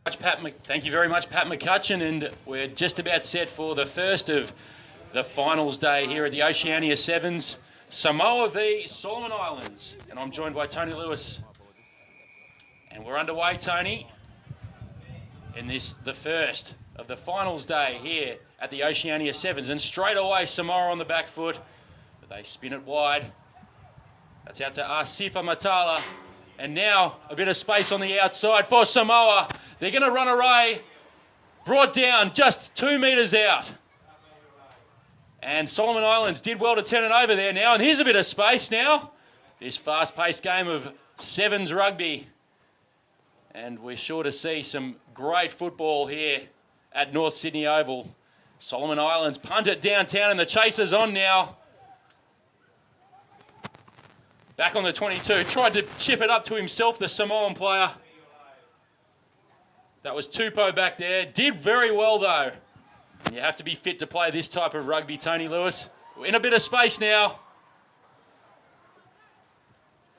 Thank you very much, Pat McCutcheon, and we're just about set for the first of the finals day here at the Oceania Sevens, Samoa v Solomon Islands, and I'm joined by Tony Lewis. And we're underway, Tony, in the first of the finals day here at the Oceania Sevens, and straight away Samoa on the back foot, but they spin it wide. That's out to Asifa Matala. And now a bit of space on the outside for Samoa. They're going to run away. Brought down just 2 metres out. And Solomon Islands did well to turn it over there now. And here's a bit of space now. This fast-paced game of sevens rugby. And we're sure to see some great football here at North Sydney Oval. Solomon Islands punt it downtown and the chase is on now. Back on the 22, tried to chip it up to himself, the Samoan player. That was Tupou back there. Did very well, though. And you have to be fit to play this type of rugby, Tony Lewis. We're in a bit of space now.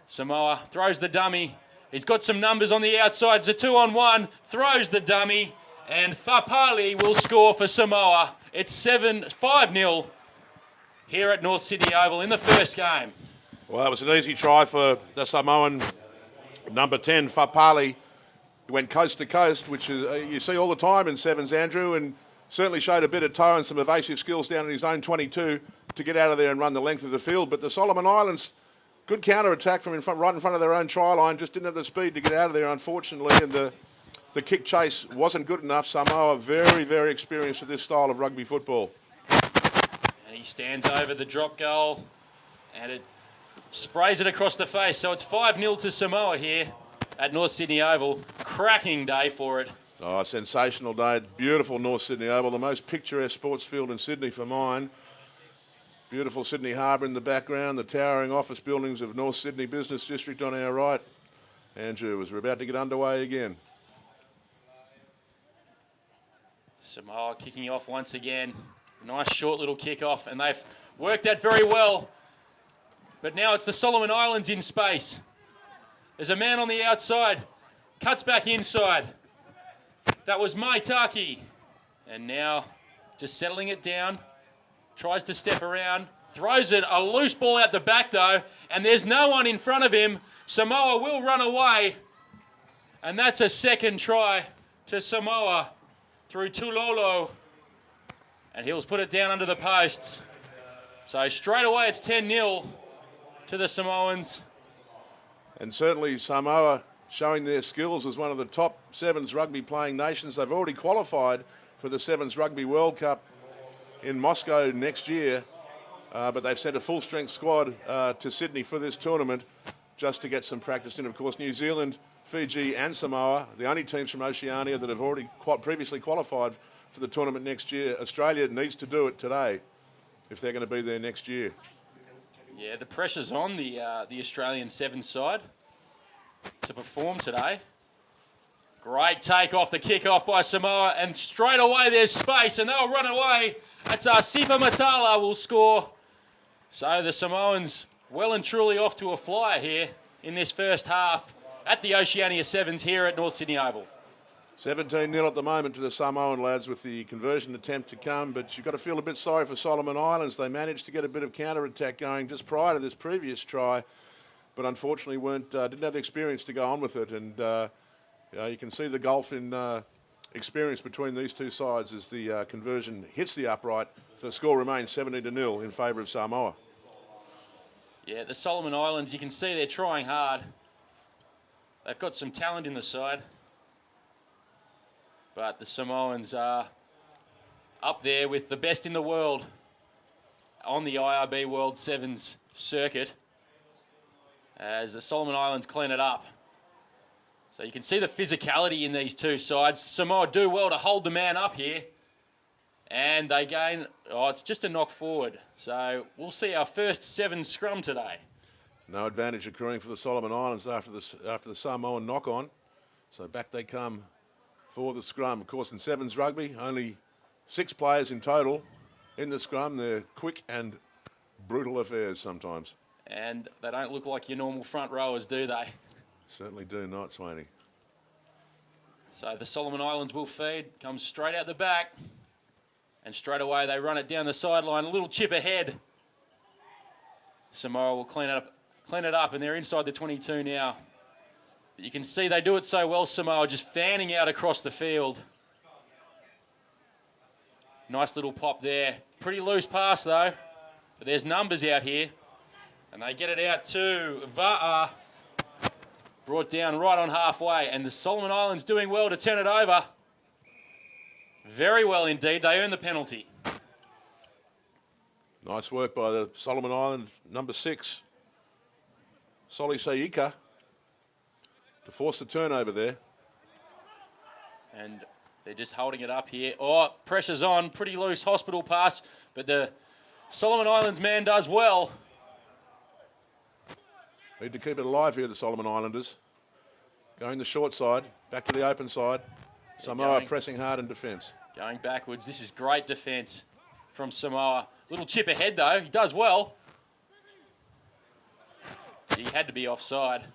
Samoa throws the dummy. He's got some numbers on the outside. It's a 2-on-1. Throws the dummy. And Fapali will score for Samoa. It's 5-0 here at North Sydney Oval in the first game. Well, it was an easy try for the Samoan number 10, Fapali. He went coast to coast, which is, you see all the time in sevens, Andrew, and certainly showed a bit of toe and some evasive skills down in his own 22 to get out of there and run the length of the field. But the Solomon Islands, good counter-attack from right in front of their own try line, just didn't have the speed to get out of there, unfortunately, and the kick chase wasn't good enough. Samoa very, very experienced with this style of rugby football. And he stands over the drop goal, and it sprays it across the face. So it's 5-0 to Samoa here at North Sydney Oval. Cracking day for it. Oh, sensational day. Beautiful North Sydney Oval, the most picturesque sports field in Sydney for mine. Beautiful Sydney Harbour in the background, the towering office buildings of North Sydney Business District on our right. Andrew, as we're about to get underway again. Samoa kicking off once again. Nice short little kick off, and they've worked that very well. But now it's the Solomon Islands in space. There's a man on the outside. Cuts back inside. That was Maitaki. And now just settling it down. Tries to step around. Throws it. A loose ball out the back though. And there's no one in front of him. Samoa will run away. And that's a second try to Samoa through Tulolo. And he'll put it down under the posts. So straight away it's 10-0. To the Samoans. And certainly Samoa showing their skills as one of the top sevens rugby playing nations. They've already qualified for the Sevens Rugby World Cup in Moscow next year, but they've sent a full strength squad to Sydney for this tournament just to get some practice in. Of course, New Zealand, Fiji and Samoa, the only teams from Oceania that have already previously qualified for the tournament next year. Australia needs to do it today if they're going to be there next year. Yeah, the pressure's on the Australian Sevens side to perform today. Great take off the kick-off by Samoa, and straight away there's space, and they'll run away. That's Asifa Matala will score. So the Samoans well and truly off to a flyer here in this first half at the Oceania Sevens here at North Sydney Oval. 17-0 at the moment to the Samoan lads with the conversion attempt to come, but you've got to feel a bit sorry for Solomon Islands. They managed to get a bit of counter-attack going just prior to this previous try, but unfortunately didn't have the experience to go on with it. And you can see the gulf in experience between these two sides as the conversion hits the upright. So the score remains 70-0 in favour of Samoa. Yeah, the Solomon Islands, you can see they're trying hard. They've got some talent in the side. But the Samoans are up there with the best in the world on the IRB World Sevens circuit as the Solomon Islands clean it up. So you can see the physicality in these two sides. Samoa do well to hold the man up here. And they gain, it's just a knock forward. So we'll see our first seven scrum today. No advantage accruing for the Solomon Islands after the Samoan knock-on. So back they come for the scrum. Of course, in sevens rugby, only 6 players in total in the scrum. They're quick and brutal affairs sometimes. And they don't look like your normal front rowers, do they? Certainly do not, Swaney. So the Solomon Islands will feed, comes straight out the back, and straight away they run it down the sideline, a little chip ahead. Samoa will clean it up, and they're inside the 22 now. But you can see they do it so well, Samoa, just fanning out across the field. Nice little pop there. Pretty loose pass though, but there's numbers out here. And they get it out to Va'a. Brought down right on halfway, and the Solomon Islands doing well to turn it over. Very well indeed, they earn the penalty. Nice work by the Solomon Island number 6, Soli Saika, to force the turnover there. And they're just holding it up here. Oh, pressure's on, pretty loose hospital pass, but the Solomon Islands man does well. Need to keep it alive here, the Solomon Islanders. Going the short side, back to the open side. Samoa pressing hard in defence. Going backwards. This is great defence from Samoa. Little chip ahead though. He does well. He had to be offside.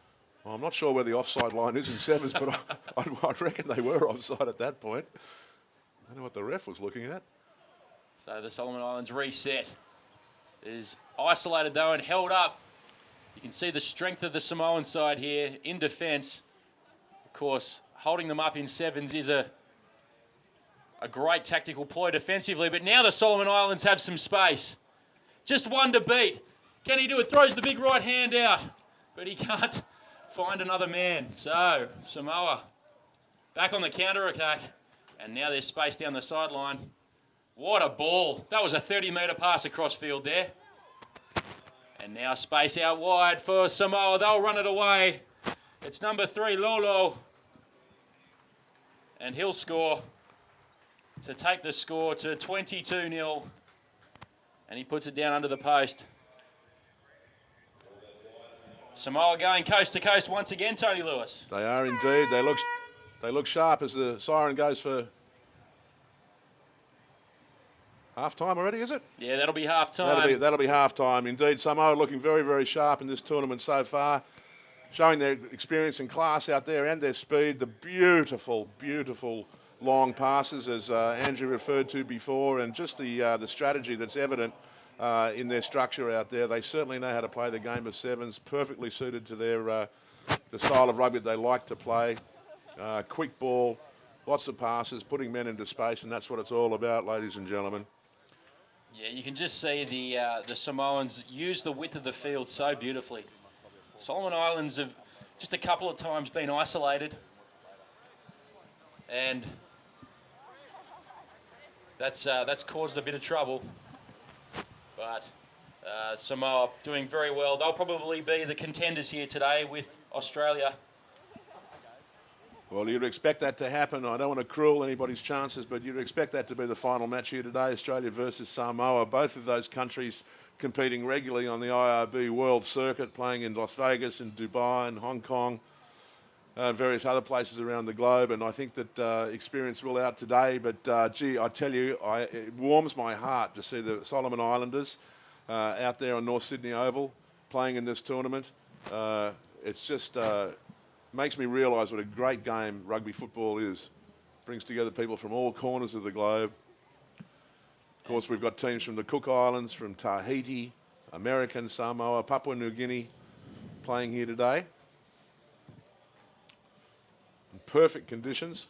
Well, I'm not sure where the offside line is in sevens, but I reckon they were offside at that point. I don't know what the ref was looking at. So the Solomon Islands reset. Is isolated though and held up. You can see the strength of the Samoan side here in defence. Of course, holding them up in sevens is a great tactical ploy defensively, but now the Solomon Islands have some space. Just one to beat. Can he do it? Throws the big right hand out, but he can't find another man. So Samoa back on the counter-attack, and now there's space down the sideline. What a ball. That was a 30-metre pass across field there. And now space out wide for Samoa. They'll run it away. It's number 3, Lolo. And he'll score to take the score to 22-0. And he puts it down under the post. Samoa going coast to coast once again, Tony Lewis. They are indeed. They look sharp as the siren goes for half-time already, is it? Yeah, that'll be half-time. That'll be half-time. Indeed, Samoa looking very, very sharp in this tournament so far, showing their experience and class out there and their speed. The beautiful, beautiful long passes, as Andrew referred to before, and just the strategy that's evident in their structure out there. They certainly know how to play the game of sevens, perfectly suited to their the style of rugby they like to play. Quick ball, lots of passes, putting men into space, and that's what it's all about, ladies and gentlemen. Yeah, you can just see the Samoans use the width of the field so beautifully. Solomon Islands have just a couple of times been isolated, and that's caused a bit of trouble. But Samoa doing very well. They'll probably be the contenders here today with Australia. Well, you'd expect that to happen. I don't want to cruel anybody's chances, but you'd expect that to be the final match here today, Australia versus Samoa. Both of those countries competing regularly on the IRB World Circuit, playing in Las Vegas and Dubai and Hong Kong, various other places around the globe. And I think that experience will out today. But, gee, I tell you, it warms my heart to see the Solomon Islanders out there on North Sydney Oval playing in this tournament. It's just makes me realise what a great game rugby football is. Brings together people from all corners of the globe. Of course, we've got teams from the Cook Islands, from Tahiti, American Samoa, Papua New Guinea playing here today. In perfect conditions.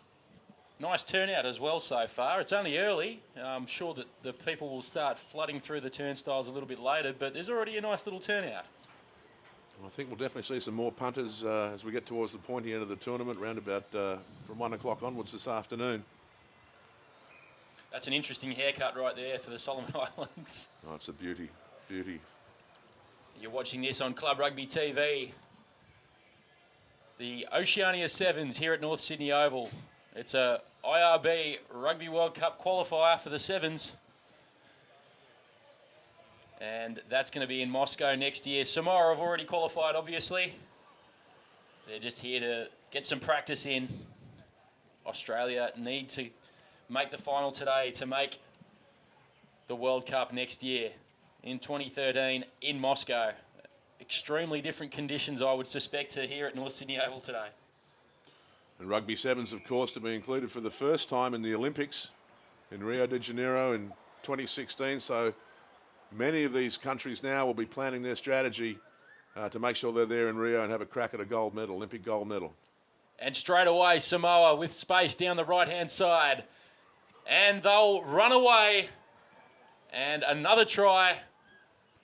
Nice turnout as well so far. It's only early. I'm sure that the people will start flooding through the turnstiles a little bit later, but there's already a nice little turnout. I think we'll definitely see some more punters as we get towards the pointy end of the tournament, round about from 1 o'clock onwards this afternoon. That's an interesting haircut right there for the Solomon Islands. Oh, it's a beauty, beauty. You're watching this on Club Rugby TV. The Oceania Sevens here at North Sydney Oval. It's a IRB Rugby World Cup qualifier for the Sevens. And that's going to be in Moscow next year. Samoa have already qualified, obviously. They're just here to get some practice in. Australia need to make the final today to make the World Cup next year in 2013 in Moscow. Extremely different conditions, I would suspect, to here at North Sydney Oval today. And rugby sevens, of course, to be included for the first time in the Olympics in Rio de Janeiro in 2016. So many of these countries now will be planning their strategy to make sure they're there in Rio and have a crack at a gold medal, Olympic gold medal. And straight away, Samoa with space down the right-hand side. And they'll run away. And another try.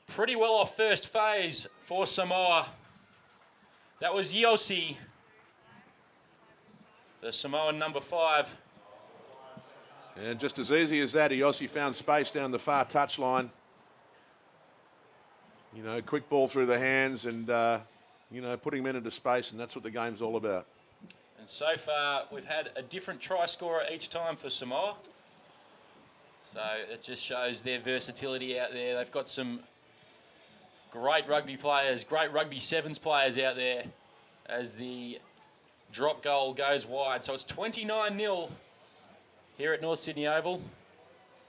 Pretty well off first phase for Samoa. That was Yossi, the Samoan number 5. And just as easy as that, Yossi found space down the far touchline. You know, quick ball through the hands and, you know, putting men into space, and that's what the game's all about. And so far, we've had a different try scorer each time for Samoa. So it just shows their versatility out there. They've got some great rugby players, great rugby sevens players out there as the drop goal goes wide. So it's 29-0 here at North Sydney Oval.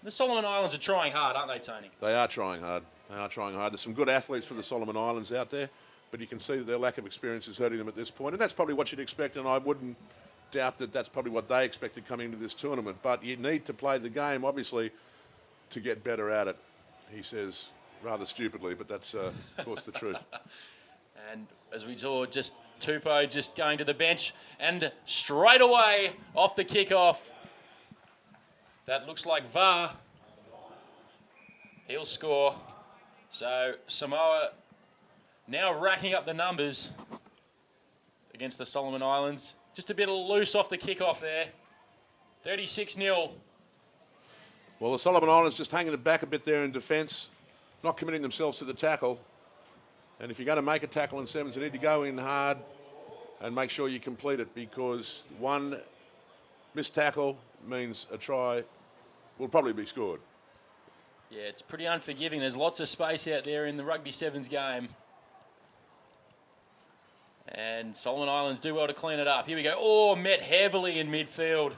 The Solomon Islands are trying hard, aren't they, Tony? They are trying hard. They are trying hard. There's some good athletes for the Solomon Islands out there, but you can see that their lack of experience is hurting them at this point. And that's probably what you'd expect, and I wouldn't doubt that that's probably what they expected coming into this tournament. But you need to play the game, obviously, to get better at it, he says rather stupidly, but that's, of course, the truth. And as we saw, just Tupou just going to the bench, and straight away off the kickoff, that looks like VAR. He'll score. So Samoa now racking up the numbers against the Solomon Islands. Just a bit loose off the kickoff there. 36-0. Well, the Solomon Islands just hanging it back a bit there in defence, not committing themselves to the tackle. And if you're going to make a tackle in sevens, you need to go in hard and make sure you complete it, because one missed tackle means a try will probably be scored. Yeah, it's pretty unforgiving. There's lots of space out there in the rugby sevens game. And Solomon Islands do well to clean it up. Here we go. Oh, met heavily in midfield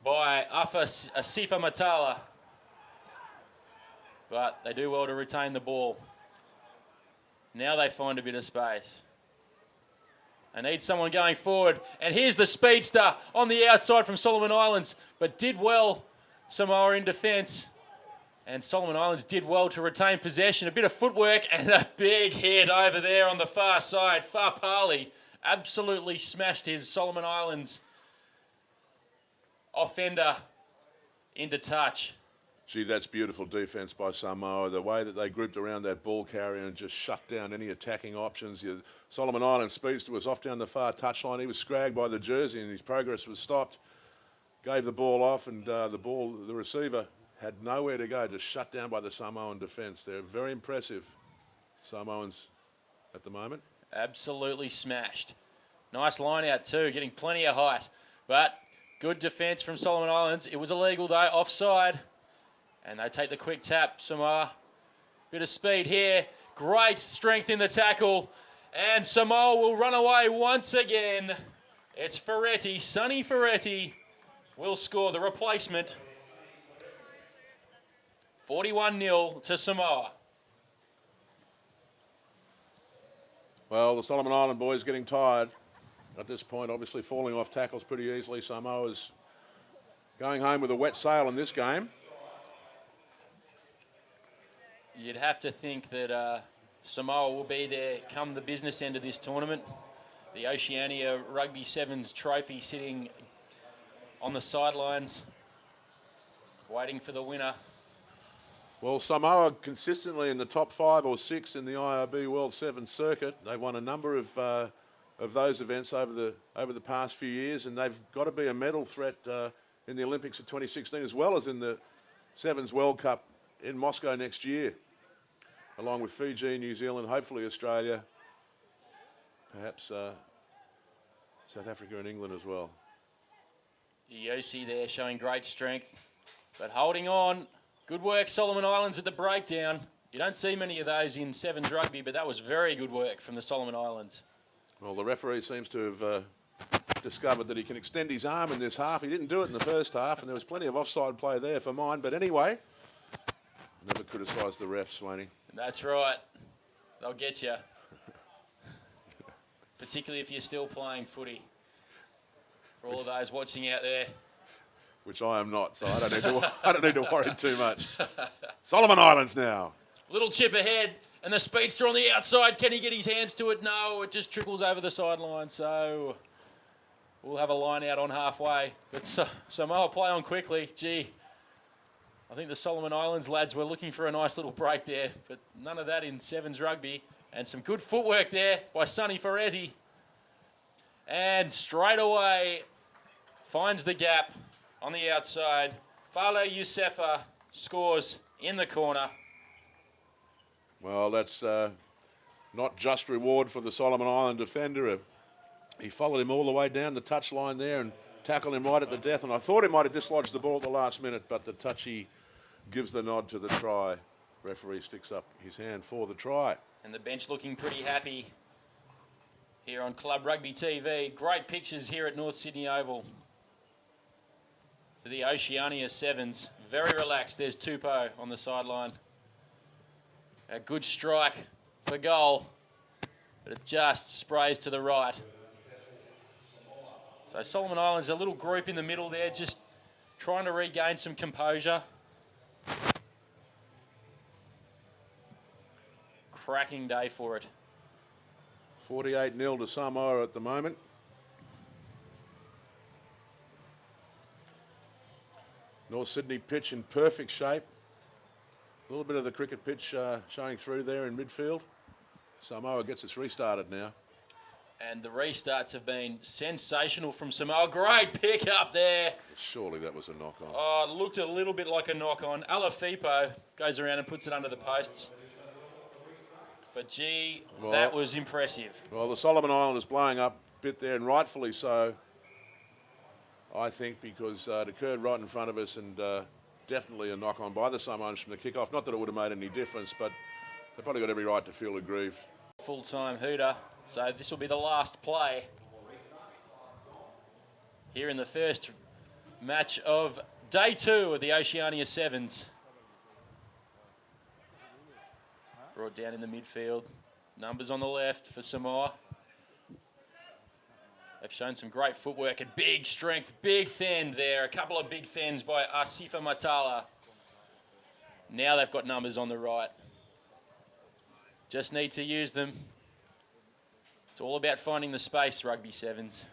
by Asifa Matala. But they do well to retain the ball. Now they find a bit of space. They need someone going forward. And here's the speedster on the outside from Solomon Islands, but did well, Samoa in defence. And Solomon Islands did well to retain possession. A bit of footwork and a big hit over there on the far side. Farpali absolutely smashed his Solomon Islands offender into touch. Gee, that's beautiful defence by Samoa. The way that they grouped around that ball carrier and just shut down any attacking options. Solomon Islands speedster was off down the far touchline. He was scragged by the jersey and his progress was stopped. Gave the ball off, and the receiver had nowhere to go, just shut down by the Samoan defence. They're very impressive, Samoans, at the moment. Absolutely smashed. Nice line out too, getting plenty of height. But good defence from Solomon Islands. It was illegal though, offside. And they take the quick tap, Samoa. Bit of speed here. Great strength in the tackle. And Samoa will run away once again. It's Ferretti, Sonny Ferretti will score the replacement. 41-0 to Samoa. Well, the Solomon Island boys getting tired at this point, obviously falling off tackles pretty easily. Samoa's going home with a wet sail in this game. You'd have to think that Samoa will be there come the business end of this tournament. The Oceania Rugby Sevens trophy sitting on the sidelines, waiting for the winner. Well, Samoa consistently in the top 5 or 6 in the IRB World Sevens circuit. They've won a number of those events over the past few years, and they've got to be a medal threat in the Olympics of 2016, as well as in the Sevens World Cup in Moscow next year, along with Fiji, New Zealand, hopefully Australia, perhaps South Africa and England as well. Yossi there showing great strength, but holding on. Good work, Solomon Islands, at the breakdown. You don't see many of those in sevens rugby, but that was very good work from the Solomon Islands. Well, the referee seems to have discovered that he can extend his arm in this half. He didn't do it in the first half, and there was plenty of offside play there for mine. But anyway, never criticise the refs, Swaney. That's right. They'll get you. Particularly if you're still playing footy. For all of those watching out there. Which I am not, so I don't need to worry too much. Solomon Islands now. Little chip ahead, and the speedster on the outside. Can he get his hands to it? No, it just trickles over the sideline. So we'll have a line out on halfway. But Samoa play on quickly. Gee, I think the Solomon Islands lads were looking for a nice little break there, but none of that in Sevens rugby. And some good footwork there by Sonny Ferretti. And straight away finds the gap on the outside. Fale Yousefa scores in the corner. Well, that's not just reward for the Solomon Island defender. He followed him all the way down the touchline there and tackled him right at the death. And I thought he might have dislodged the ball at the last minute, but the touchy gives the nod to the try. Referee sticks up his hand for the try. And the bench looking pretty happy here on Club Rugby TV. Great pictures here at North Sydney Oval for the Oceania Sevens. Very relaxed. There's Tupou on the sideline. A good strike for goal, but it just sprays to the right. So Solomon Islands, a little group in the middle there, just trying to regain some composure. Cracking day for it. 48-0 to Samoa at the moment. North Sydney pitch in perfect shape. A little bit of the cricket pitch showing through there in midfield. Samoa gets us restarted now. And the restarts have been sensational from Samoa. Great pick up there. Surely that was a knock-on. Oh, it looked a little bit like a knock-on. Alafipo goes around and puts it under the posts. But gee, well, that was impressive. Well, the Solomon Island is blowing up a bit there, and rightfully so, I think, because it occurred right in front of us, and definitely a knock-on by the Samoans from the kick-off. Not that it would have made any difference, but they've probably got every right to feel aggrieved. Full-time hooter, so this will be the last play here in the first match of day 2 of the Oceania Sevens. Brought down in the midfield. Numbers on the left for Samoa. They've shown some great footwork and big strength, big fend there. A couple of big fends by Asifa Matala. Now they've got numbers on the right. Just need to use them. It's all about finding the space, Rugby Sevens.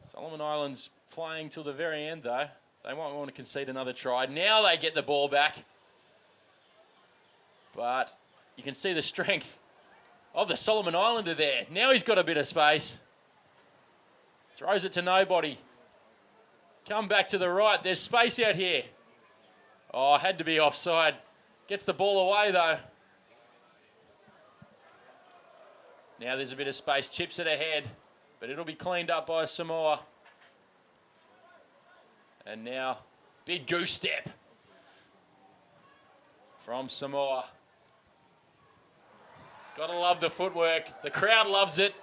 Solomon Islands playing till the very end, though. They might want to concede another try. Now they get the ball back. But you can see the strength of the Solomon Islander there. Now he's got a bit of space. Throws it to nobody. Come back to the right. There's space out here. Oh, had to be offside. Gets the ball away, though. Now there's a bit of space. Chips it ahead. But it'll be cleaned up by Samoa. And now, big goose step from Samoa. Gotta love the footwork. The crowd loves it.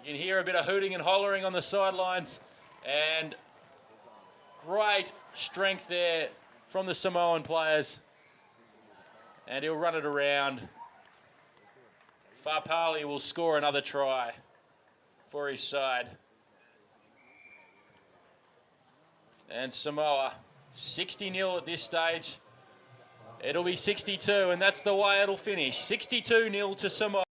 You can hear a bit of hooting and hollering on the sidelines. And great strength there from the Samoan players. And he'll run it around. Fapali will score another try for his side. And Samoa, 60-0 at this stage. It'll be 62, and that's the way it'll finish. 62-0 to Samoa.